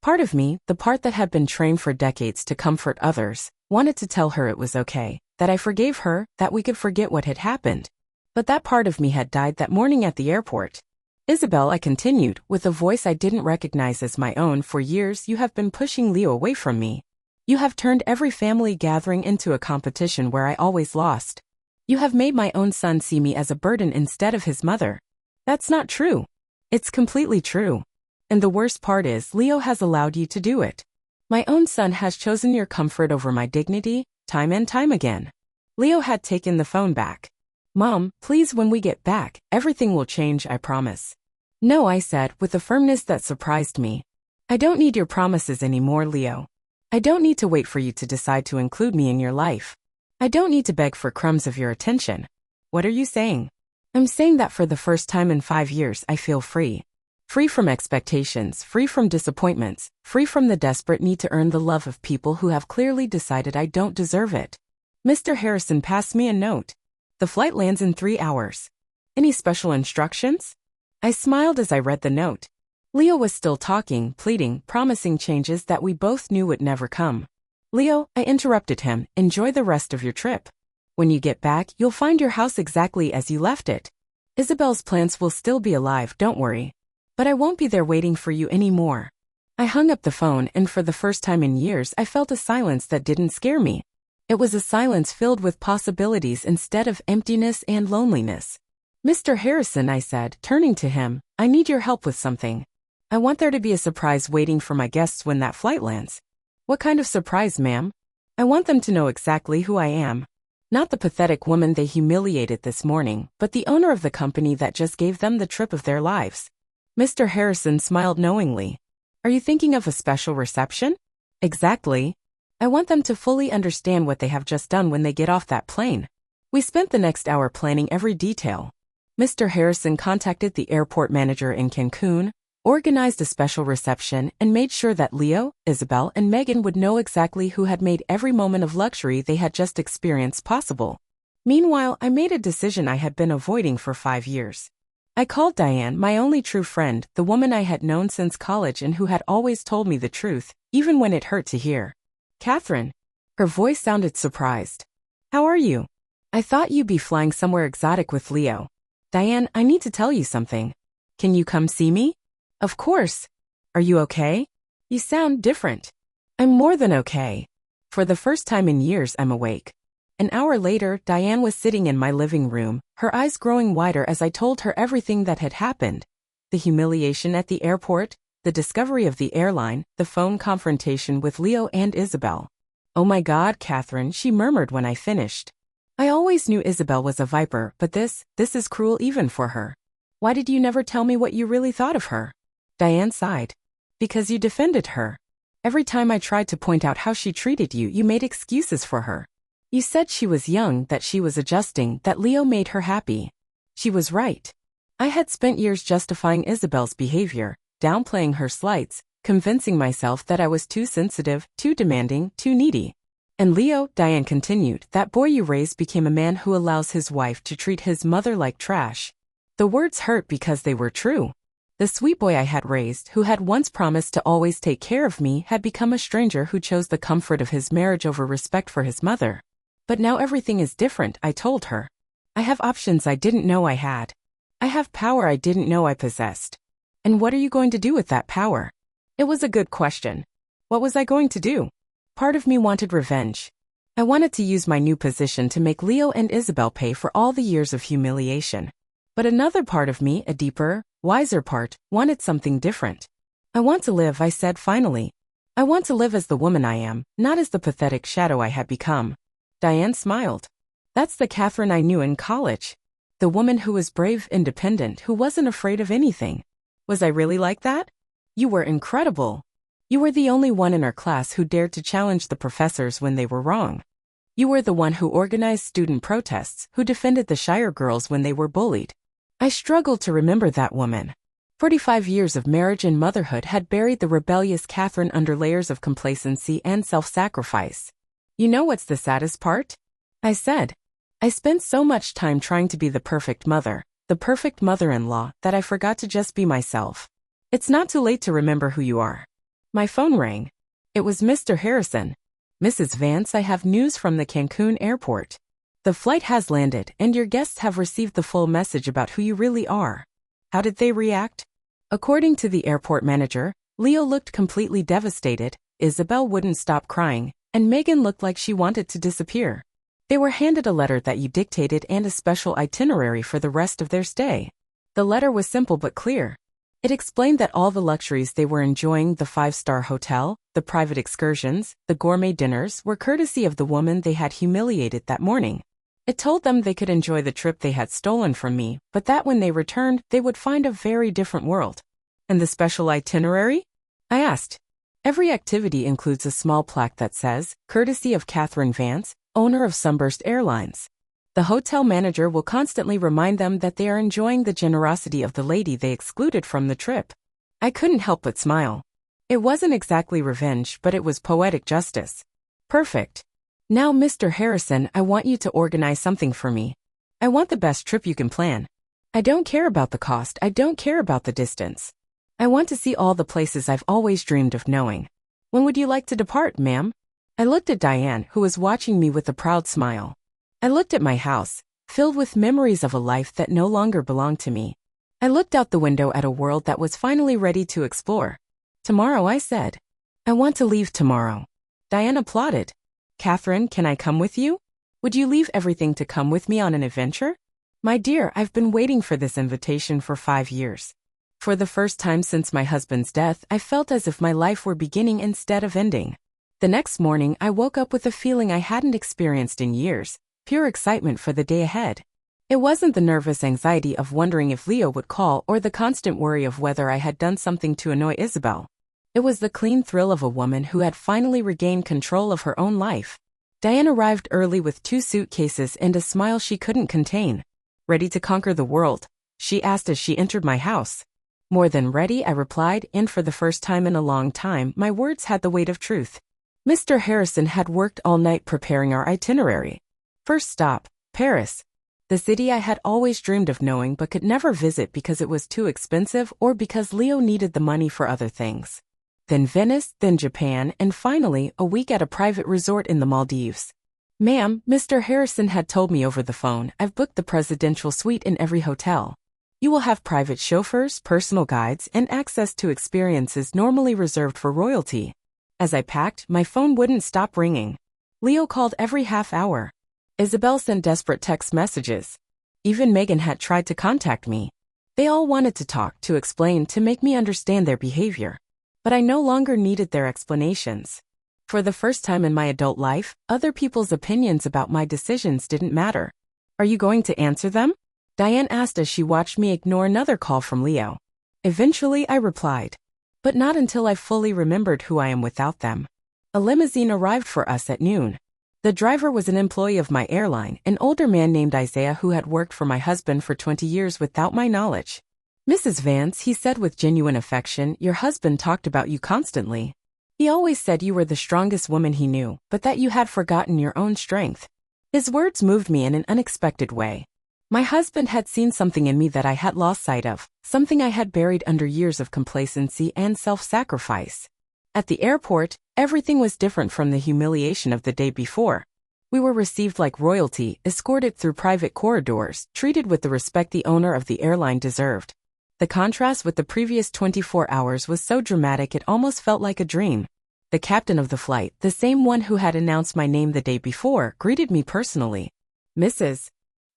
Part of me, the part that had been trained for decades to comfort others, wanted to tell her it was okay, that I forgave her, that we could forget what had happened. But that part of me had died that morning at the airport. Isabel, I continued, with a voice I didn't recognize as my own. For years you have been pushing Leo away from me. You have turned every family gathering into a competition where I always lost. You have made my own son see me as a burden instead of his mother. That's not true. It's completely true. And the worst part is, Leo has allowed you to do it. My own son has chosen your comfort over my dignity, time and time again. Leo had taken the phone back. Mom, please, when we get back, everything will change, I promise. No, I said, with a firmness that surprised me. I don't need your promises anymore, Leo. I don't need to wait for you to decide to include me in your life. I don't need to beg for crumbs of your attention. What are you saying? I'm saying that for the first time in 5 years I feel free. Free from expectations, free from disappointments, free from the desperate need to earn the love of people who have clearly decided I don't deserve it. Mr. Harrison passed me a note. The flight lands in 3 hours. Any special instructions? I smiled as I read the note. Leo was still talking, pleading, promising changes that we both knew would never come. Leo, I interrupted him, enjoy the rest of your trip. When you get back, you'll find your house exactly as you left it. Isabel's plants will still be alive, don't worry. But I won't be there waiting for you anymore. I hung up the phone, and for the first time in years I felt a silence that didn't scare me. It was a silence filled with possibilities instead of emptiness and loneliness. Mr. Harrison, I said, turning to him, I need your help with something. I want there to be a surprise waiting for my guests when that flight lands. What kind of surprise, ma'am? I want them to know exactly who I am. Not the pathetic woman they humiliated this morning, but the owner of the company that just gave them the trip of their lives. Mr. Harrison smiled knowingly. Are you thinking of a special reception? Exactly. I want them to fully understand what they have just done when they get off that plane. We spent the next hour planning every detail. Mr. Harrison contacted the airport manager in Cancun, organized a special reception, and made sure that Leo, Isabel, and Megan would know exactly who had made every moment of luxury they had just experienced possible. Meanwhile, I made a decision I had been avoiding for 5 years. I called Diane, my only true friend, the woman I had known since college and who had always told me the truth, even when it hurt to hear. Catherine. Her voice sounded surprised. How are you? I thought you'd be flying somewhere exotic with Leo. Diane, I need to tell you something. Can you come see me? Of course. Are you okay? You sound different. I'm more than okay. For the first time in years, I'm awake. An hour later, Diane was sitting in my living room, her eyes growing wider as I told her everything that had happened. The humiliation at the airport, the discovery of the airline, the phone confrontation with Leo and Isabel. Oh my God, Catherine, she murmured when I finished. I always knew Isabel was a viper, but this is cruel even for her. Why did you never tell me what you really thought of her? Diane sighed. Because you defended her. Every time I tried to point out how she treated you, you made excuses for her. You said she was young, that she was adjusting, that Leo made her happy. She was right. I had spent years justifying Isabel's behavior, downplaying her slights, convincing myself that I was too sensitive, too demanding, too needy. And Leo, Diane continued, that boy you raised became a man who allows his wife to treat his mother like trash. The words hurt because they were true. The sweet boy I had raised, who had once promised to always take care of me, had become a stranger who chose the comfort of his marriage over respect for his mother. But now everything is different, I told her. I have options I didn't know I had. I have power I didn't know I possessed. And what are you going to do with that power? It was a good question. What was I going to do? Part of me wanted revenge. I wanted to use my new position to make Leo and Isabel pay for all the years of humiliation. But another part of me, a deeper, wiser part, wanted something different. I want to live, I said finally. I want to live as the woman I am, not as the pathetic shadow I had become. Diane smiled. That's the Catherine I knew in college. The woman who was brave, independent, who wasn't afraid of anything. Was I really like that? You were incredible. You were the only one in our class who dared to challenge the professors when they were wrong. You were the one who organized student protests, who defended the Shire girls when they were bullied. I struggled to remember that woman. 45 years of marriage and motherhood had buried the rebellious Catherine under layers of complacency and self-sacrifice. You know what's the saddest part? I said. I spent so much time trying to be the perfect mother, the perfect mother-in-law, that I forgot to just be myself. It's not too late to remember who you are. My phone rang. It was Mr. Harrison. Mrs. Vance, I have news from the Cancun airport. The flight has landed, and your guests have received the full message about who you really are. How did they react? According to the airport manager, Leo looked completely devastated, Isabel wouldn't stop crying, and Megan looked like she wanted to disappear. They were handed a letter that you dictated and a special itinerary for the rest of their stay. The letter was simple but clear. It explained that all the luxuries they were enjoying, the 5-star hotel, the private excursions, the gourmet dinners, were courtesy of the woman they had humiliated that morning. It told them they could enjoy the trip they had stolen from me, but that when they returned, they would find a very different world. And the special itinerary? I asked. Every activity includes a small plaque that says, courtesy of Catherine Vance, owner of Sunburst Airlines. The hotel manager will constantly remind them that they are enjoying the generosity of the lady they excluded from the trip. I couldn't help but smile. It wasn't exactly revenge, but it was poetic justice. Perfect. Now, Mr. Harrison, I want you to organize something for me. I want the best trip you can plan. I don't care about the cost, I don't care about the distance. I want to see all the places I've always dreamed of knowing. When would you like to depart, ma'am? I looked at Diane, who was watching me with a proud smile. I looked at my house, filled with memories of a life that no longer belonged to me. I looked out the window at a world that was finally ready to explore. Tomorrow, I said. I want to leave tomorrow. Diane applauded. Catherine, can I come with you? Would you leave everything to come with me on an adventure? My dear, I've been waiting for this invitation for 5 years. For the first time since my husband's death, I felt as if my life were beginning instead of ending. The next morning, I woke up with a feeling I hadn't experienced in years, pure excitement for the day ahead. It wasn't the nervous anxiety of wondering if Leo would call or the constant worry of whether I had done something to annoy Isabel. It was the clean thrill of a woman who had finally regained control of her own life. Diane arrived early with 2 suitcases and a smile she couldn't contain. Ready to conquer the world? She asked as she entered my house. More than ready, I replied, and for the first time in a long time, my words had the weight of truth. Mr. Harrison had worked all night preparing our itinerary. First stop, Paris. The city I had always dreamed of knowing but could never visit because it was too expensive or because Leo needed the money for other things. Then Venice, then Japan, and finally, a week at a private resort in the Maldives. Ma'am, Mr. Harrison had told me over the phone, I've booked the presidential suite in every hotel. You will have private chauffeurs, personal guides, and access to experiences normally reserved for royalty. As I packed, my phone wouldn't stop ringing. Leo called every half hour. Isabel sent desperate text messages. Even Megan had tried to contact me. They all wanted to talk, to explain, to make me understand their behavior. But I no longer needed their explanations. For the first time in my adult life, other people's opinions about my decisions didn't matter. Are you going to answer them? Diane asked as she watched me ignore another call from Leo. Eventually, I replied. But not until I fully remembered who I am without them. A limousine arrived for us at noon. The driver was an employee of my airline, an older man named Isaiah who had worked for my husband for 20 years without my knowledge. Mrs. Vance, he said with genuine affection, your husband talked about you constantly. He always said you were the strongest woman he knew, but that you had forgotten your own strength. His words moved me in an unexpected way. My husband had seen something in me that I had lost sight of, something I had buried under years of complacency and self-sacrifice. At the airport, everything was different from the humiliation of the day before. We were received like royalty, escorted through private corridors, treated with the respect the owner of the airline deserved. The contrast with the previous 24 hours was so dramatic it almost felt like a dream. The captain of the flight, the same one who had announced my name the day before, greeted me personally. Mrs.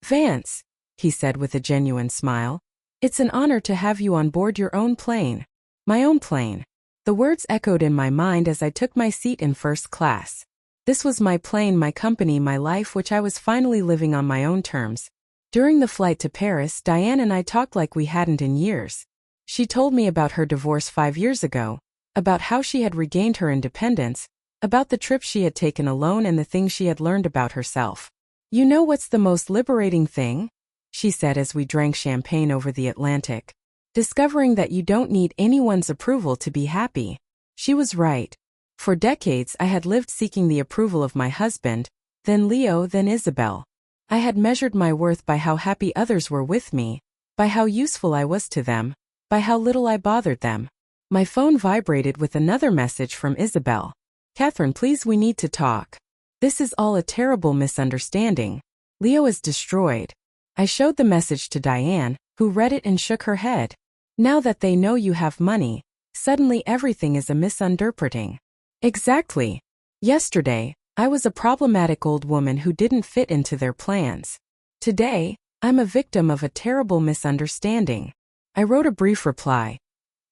Vance, he said with a genuine smile. It's an honor to have you on board your own plane. My own plane. The words echoed in my mind as I took my seat in first class. This was my plane, my company, my life, which I was finally living on my own terms. During the flight to Paris, Diane and I talked like we hadn't in years. She told me about her divorce 5 years ago, about how she had regained her independence, about the trip she had taken alone and the things she had learned about herself. You know what's the most liberating thing? She said as we drank champagne over the Atlantic. Discovering that you don't need anyone's approval to be happy. She was right. For decades, I had lived seeking the approval of my husband, then Leo, then Isabel. I had measured my worth by how happy others were with me, by how useful I was to them, by how little I bothered them. My phone vibrated with another message from Isabel. Catherine, please, we need to talk. This is all a terrible misunderstanding. Leo is destroyed. I showed the message to Diane, who read it and shook her head. Now that they know you have money, suddenly everything is a misunderstanding. Exactly. Yesterday, I was a problematic old woman who didn't fit into their plans. Today, I'm a victim of a terrible misunderstanding. I wrote a brief reply.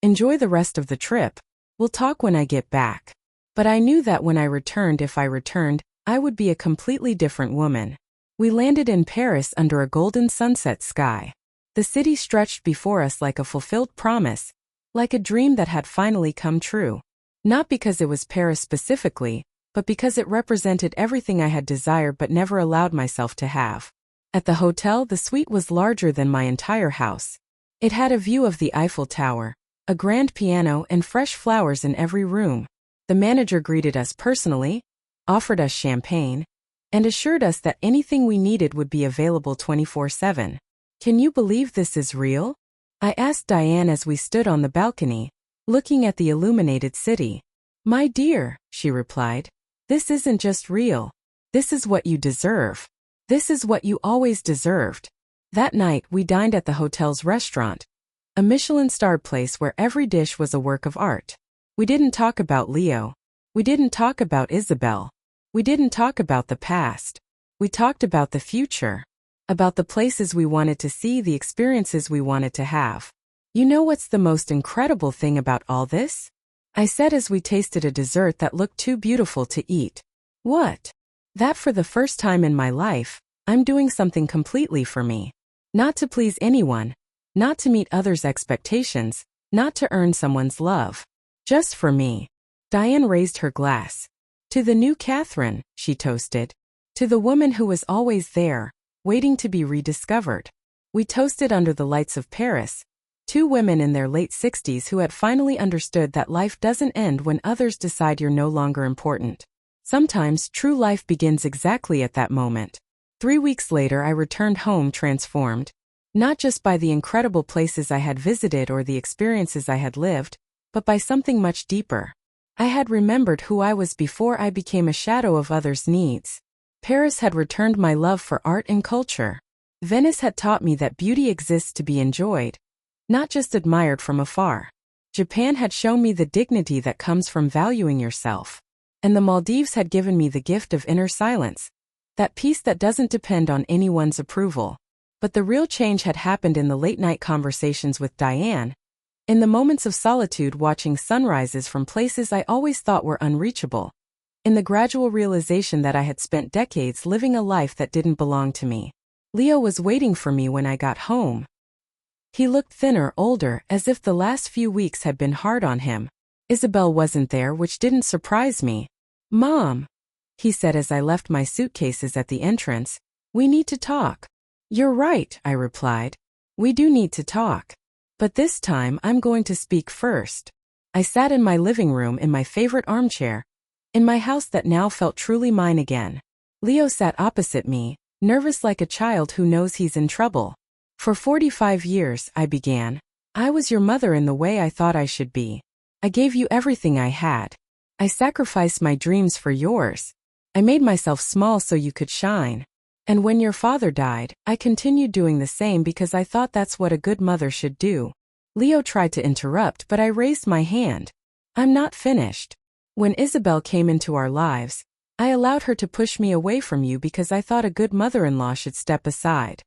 Enjoy the rest of the trip. We'll talk when I get back. But I knew that when I returned, if I returned, I would be a completely different woman. We landed in Paris under a golden sunset sky. The city stretched before us like a fulfilled promise, like a dream that had finally come true. Not because it was Paris specifically, but because it represented everything I had desired but never allowed myself to have. At the hotel, the suite was larger than my entire house. It had a view of the Eiffel Tower, a grand piano, and fresh flowers in every room. The manager greeted us personally, offered us champagne, and assured us that anything we needed would be available 24/7. Can you believe this is real? I asked Diane as we stood on the balcony, looking at the illuminated city. My dear, she replied, this isn't just real. This is what you deserve. This is what you always deserved. That night, we dined at the hotel's restaurant, a Michelin-starred place where every dish was a work of art. We didn't talk about Leo. We didn't talk about Isabel. We didn't talk about the past. We talked about the future. About the places we wanted to see, the experiences we wanted to have. You know what's the most incredible thing about all this? I said as we tasted a dessert that looked too beautiful to eat. What? That for the first time in my life, I'm doing something completely for me. Not to please anyone. Not to meet others' expectations. Not to earn someone's love. Just for me. Diane raised her glass. To the new Catherine, she toasted. To the woman who was always there, waiting to be rediscovered. We toasted under the lights of Paris. Two women in their late 60s who had finally understood that life doesn't end when others decide you're no longer important. Sometimes true life begins exactly at that moment. 3 weeks later, I returned home transformed, not just by the incredible places I had visited or the experiences I had lived, but by something much deeper. I had remembered who I was before I became a shadow of others' needs. Paris had returned my love for art and culture. Venice had taught me that beauty exists to be enjoyed, not just admired from afar. Japan had shown me the dignity that comes from valuing yourself. And the Maldives had given me the gift of inner silence, that peace that doesn't depend on anyone's approval. But the real change had happened in the late-night conversations with Diane, in the moments of solitude watching sunrises from places I always thought were unreachable, in the gradual realization that I had spent decades living a life that didn't belong to me. Leo was waiting for me when I got home. He looked thinner, older, as if the last few weeks had been hard on him. Isabel wasn't there, which didn't surprise me. Mom, he said as I left my suitcases at the entrance, we need to talk. You're right, I replied. We do need to talk. But this time I'm going to speak first. I sat in my living room in my favorite armchair, in my house that now felt truly mine again. Leo sat opposite me, nervous like a child who knows he's in trouble. For 45 years, I began, I was your mother in the way I thought I should be. I gave you everything I had. I sacrificed my dreams for yours. I made myself small so you could shine. And when your father died, I continued doing the same because I thought that's what a good mother should do. Leo tried to interrupt, but I raised my hand. I'm not finished. When Isabel came into our lives, I allowed her to push me away from you because I thought a good mother-in-law should step aside.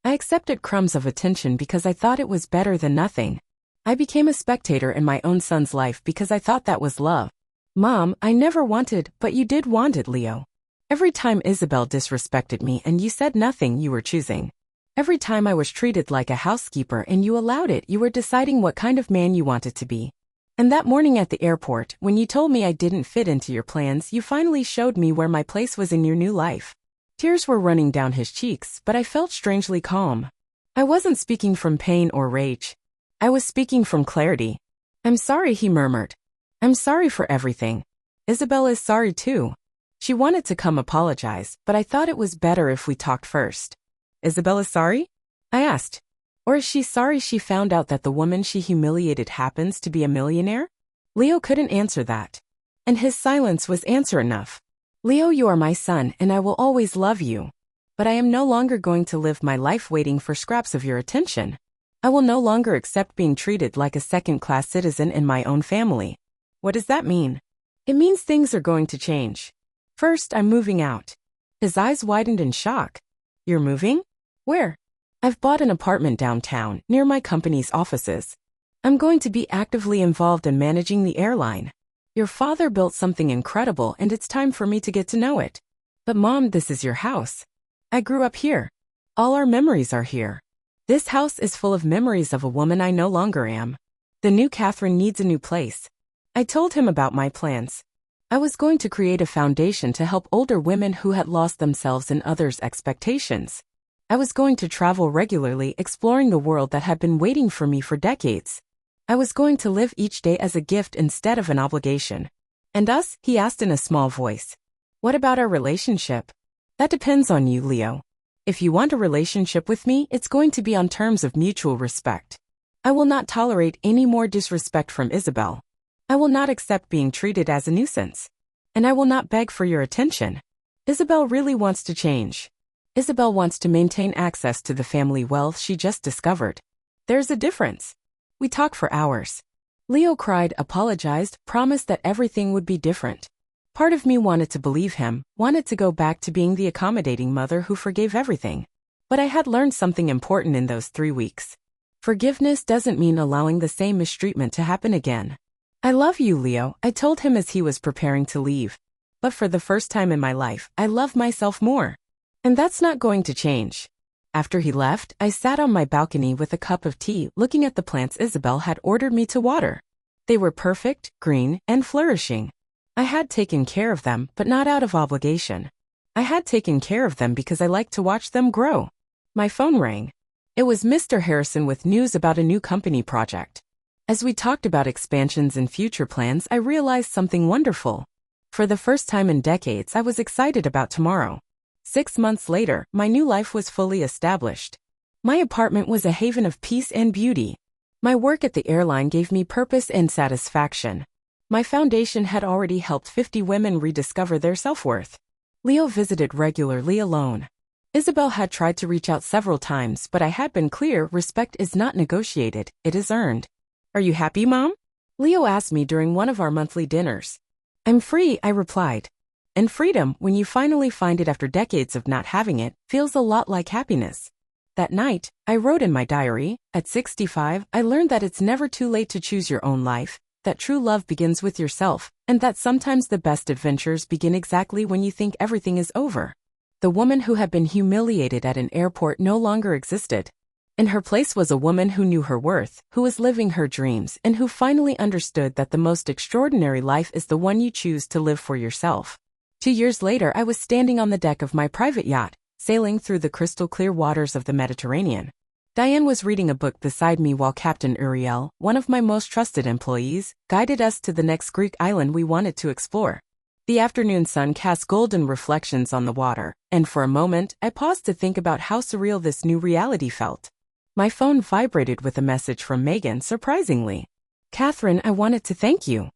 I accepted crumbs of attention because I thought it was better than nothing. I became a spectator in my own son's life because I thought that was love. Mom, I never wanted, but you did want it, Leo. Every time Isabel disrespected me and you said nothing, you were choosing. Every time I was treated like a housekeeper and you allowed it, you were deciding what kind of man you wanted to be. And that morning at the airport, when you told me I didn't fit into your plans, you finally showed me where my place was in your new life. Tears were running down his cheeks, but I felt strangely calm. I wasn't speaking from pain or rage. I was speaking from clarity. I'm sorry, he murmured. I'm sorry for everything. Isabel is sorry too. She wanted to come apologize, but I thought it was better if we talked first. Isabel is sorry? I asked. Or is she sorry she found out that the woman she humiliated happens to be a millionaire? Leo couldn't answer that. And his silence was answer enough. Leo, you are my son and I will always love you. But I am no longer going to live my life waiting for scraps of your attention. I will no longer accept being treated like a second-class citizen in my own family. What does that mean? It means things are going to change. First, I'm moving out. His eyes widened in shock. You're moving? Where? I've bought an apartment downtown, near my company's offices. I'm going to be actively involved in managing the airline. Your father built something incredible and it's time for me to get to know it. But Mom, this is your house. I grew up here. All our memories are here. This house is full of memories of a woman I no longer am. The new Catherine needs a new place. I told him about my plans. I was going to create a foundation to help older women who had lost themselves in others' expectations. I was going to travel regularly, exploring the world that had been waiting for me for decades. I was going to live each day as a gift instead of an obligation. And us? He asked in a small voice. What about our relationship? That depends on you, Leo. If you want a relationship with me, it's going to be on terms of mutual respect. I will not tolerate any more disrespect from Isabel. I will not accept being treated as a nuisance. And I will not beg for your attention. Isabel really wants to change. Isabel wants to maintain access to the family wealth she just discovered. There's a difference. We talked for hours. Leo cried, apologized, promised that everything would be different. Part of me wanted to believe him, wanted to go back to being the accommodating mother who forgave everything. But I had learned something important in those 3 weeks. Forgiveness doesn't mean allowing the same mistreatment to happen again. I love you, Leo, I told him as he was preparing to leave. But for the first time in my life, I love myself more. And that's not going to change. After he left, I sat on my balcony with a cup of tea, looking at the plants Isabel had ordered me to water. They were perfect, green, and flourishing. I had taken care of them, but not out of obligation. I had taken care of them because I liked to watch them grow. My phone rang. It was Mr. Harrison with news about a new company project. As we talked about expansions and future plans, I realized something wonderful. For the first time in decades, I was excited about tomorrow. 6 months later, my new life was fully established. My apartment was a haven of peace and beauty. My work at the airline gave me purpose and satisfaction. My foundation had already helped 50 women rediscover their self-worth. Leo visited regularly alone. Isabel had tried to reach out several times, but I had been clear, respect is not negotiated, it is earned. Are you happy, Mom? Leo asked me during one of our monthly dinners. I'm free, I replied. And freedom, when you finally find it after decades of not having it, feels a lot like happiness. That night, I wrote in my diary, at 65, I learned that it's never too late to choose your own life, that true love begins with yourself, and that sometimes the best adventures begin exactly when you think everything is over. The woman who had been humiliated at an airport no longer existed. In her place was a woman who knew her worth, who was living her dreams, and who finally understood that the most extraordinary life is the one you choose to live for yourself. 2 years later, I was standing on the deck of my private yacht, sailing through the crystal-clear waters of the Mediterranean. Diane was reading a book beside me while Captain Uriel, one of my most trusted employees, guided us to the next Greek island we wanted to explore. The afternoon sun cast golden reflections on the water, and for a moment, I paused to think about how surreal this new reality felt. My phone vibrated with a message from Megan, surprisingly. Catherine, I wanted to thank you.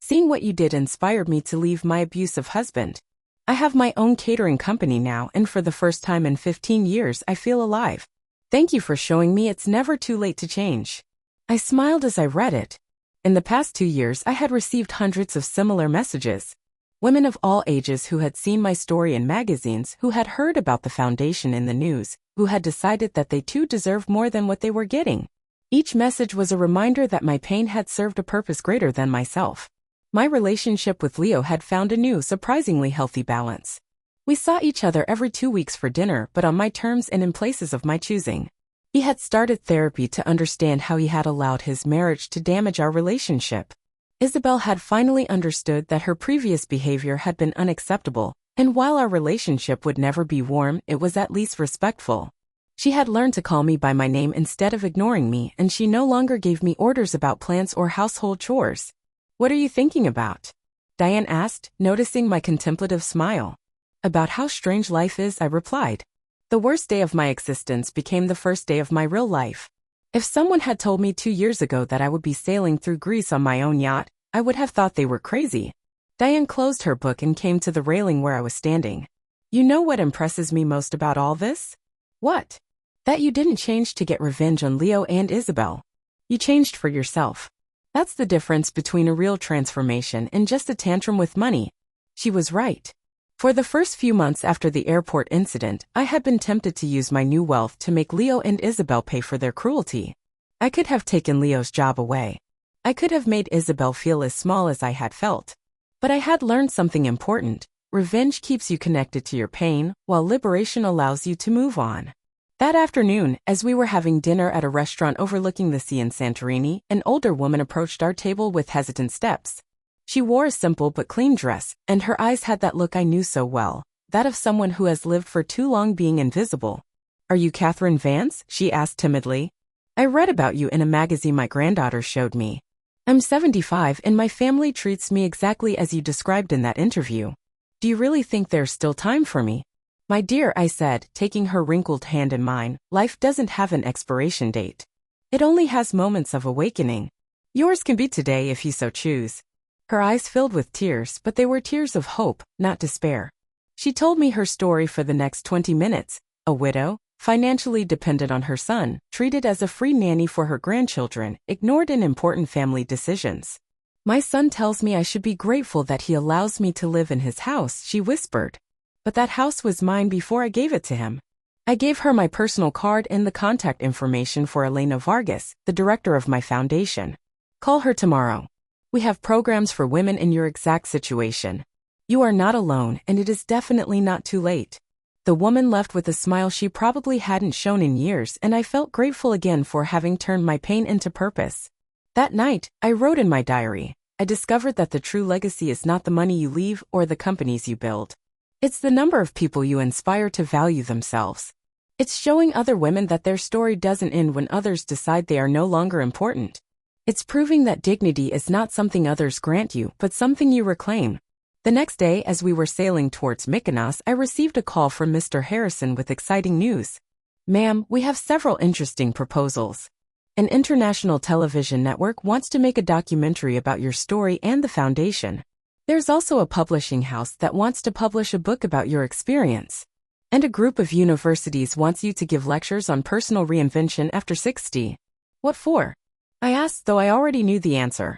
Seeing what you did inspired me to leave my abusive husband. I have my own catering company now, and for the first time in 15 years, I feel alive. Thank you for showing me it's never too late to change. I smiled as I read it. In the past 2 years, I had received hundreds of similar messages. Women of all ages who had seen my story in magazines, who had heard about the foundation in the news, who had decided that they too deserved more than what they were getting. Each message was a reminder that my pain had served a purpose greater than myself. My relationship with Leo had found a new, surprisingly healthy balance. We saw each other every 2 weeks for dinner, but on my terms and in places of my choosing. He had started therapy to understand how he had allowed his marriage to damage our relationship. Isabel had finally understood that her previous behavior had been unacceptable, and while our relationship would never be warm, it was at least respectful. She had learned to call me by my name instead of ignoring me, and she no longer gave me orders about plants or household chores. What are you thinking about? Diane asked, noticing my contemplative smile. About how strange life is, I replied. The worst day of my existence became the first day of my real life. If someone had told me 2 years ago that I would be sailing through Greece on my own yacht, I would have thought they were crazy. Diane closed her book and came to the railing where I was standing. You know what impresses me most about all this? What? That you didn't change to get revenge on Leo and Isabel. You changed for yourself. That's the difference between a real transformation and just a tantrum with money. She was right. For the first few months after the airport incident, I had been tempted to use my new wealth to make Leo and Isabel pay for their cruelty. I could have taken Leo's job away. I could have made Isabel feel as small as I had felt. But I had learned something important. Revenge keeps you connected to your pain, while liberation allows you to move on. That afternoon, as we were having dinner at a restaurant overlooking the sea in Santorini, an older woman approached our table with hesitant steps. She wore a simple but clean dress, and her eyes had that look I knew so well, that of someone who has lived for too long being invisible. Are you Catherine Vance? She asked timidly. I read about you in a magazine my granddaughter showed me. I'm 75 and my family treats me exactly as you described in that interview. Do you really think there's still time for me? My dear, I said, taking her wrinkled hand in mine, life doesn't have an expiration date. It only has moments of awakening. Yours can be today if you so choose. Her eyes filled with tears, but they were tears of hope, not despair. She told me her story for the next 20 minutes, a widow, financially dependent on her son, treated as a free nanny for her grandchildren, ignored in important family decisions. My son tells me I should be grateful that he allows me to live in his house, she whispered. But that house was mine before I gave it to him. I gave her my personal card and the contact information for Elena Vargas, the director of my foundation. Call her tomorrow. We have programs for women in your exact situation. You are not alone, and it is definitely not too late. The woman left with a smile she probably hadn't shown in years, and I felt grateful again for having turned my pain into purpose. That night, I wrote in my diary, I discovered that the true legacy is not the money you leave or the companies you build. It's the number of people you inspire to value themselves. It's showing other women that their story doesn't end when others decide they are no longer important. It's proving that dignity is not something others grant you, but something you reclaim. The next day, as we were sailing towards Mykonos, I received a call from Mr. Harrison with exciting news. Ma'am, we have several interesting proposals. An international television network wants to make a documentary about your story and the foundation. There's also a publishing house that wants to publish a book about your experience. And a group of universities wants you to give lectures on personal reinvention after 60. What for? I asked, though I already knew the answer.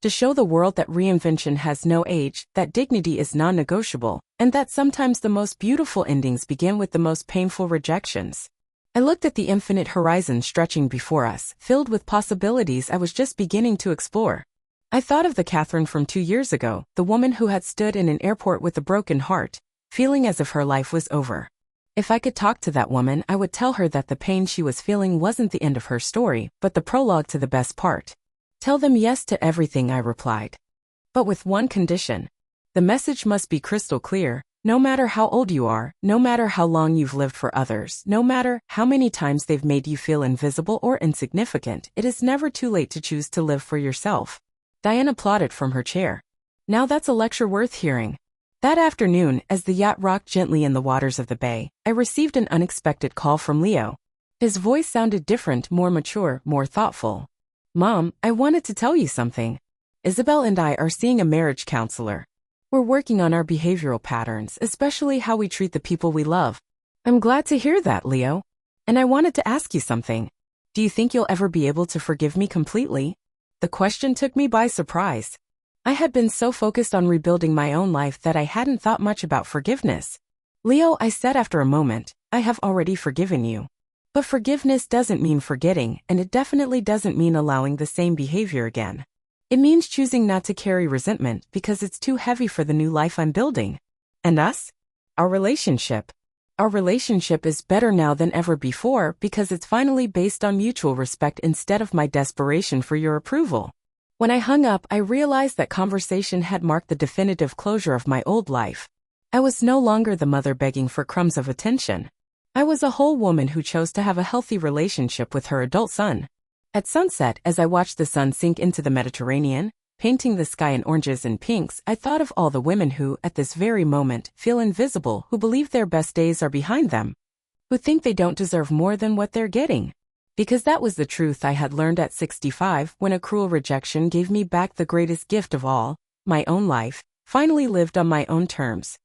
To show the world that reinvention has no age, that dignity is non-negotiable, and that sometimes the most beautiful endings begin with the most painful rejections. I looked at the infinite horizon stretching before us, filled with possibilities I was just beginning to explore. I thought of the Catherine from 2 years ago, the woman who had stood in an airport with a broken heart, feeling as if her life was over. If I could talk to that woman, I would tell her that the pain she was feeling wasn't the end of her story, but the prologue to the best part. Tell them yes to everything, I replied. But with one condition. The message must be crystal clear, no matter how old you are, no matter how long you've lived for others, no matter how many times they've made you feel invisible or insignificant, it is never too late to choose to live for yourself. Diane applauded from her chair. Now that's a lecture worth hearing. That afternoon, as the yacht rocked gently in the waters of the bay, I received an unexpected call from Leo. His voice sounded different, more mature, more thoughtful. Mom, I wanted to tell you something. Isabel and I are seeing a marriage counselor. We're working on our behavioral patterns, especially how we treat the people we love. I'm glad to hear that, Leo. And I wanted to ask you something. Do you think you'll ever be able to forgive me completely? The question took me by surprise. I had been so focused on rebuilding my own life that I hadn't thought much about forgiveness. Leo, I said after a moment, I have already forgiven you. But forgiveness doesn't mean forgetting, and it definitely doesn't mean allowing the same behavior again. It means choosing not to carry resentment because it's too heavy for the new life I'm building. And us? Our relationship. Our relationship is better now than ever before because it's finally based on mutual respect instead of my desperation for your approval. When I hung up, I realized that conversation had marked the definitive closure of my old life. I was no longer the mother begging for crumbs of attention. I was a whole woman who chose to have a healthy relationship with her adult son. At sunset, as I watched the sun sink into the Mediterranean, painting the sky in oranges and pinks, I thought of all the women who, at this very moment, feel invisible, who believe their best days are behind them, who think they don't deserve more than what they're getting. Because that was the truth I had learned at 65 when a cruel rejection gave me back the greatest gift of all, my own life, finally lived on my own terms.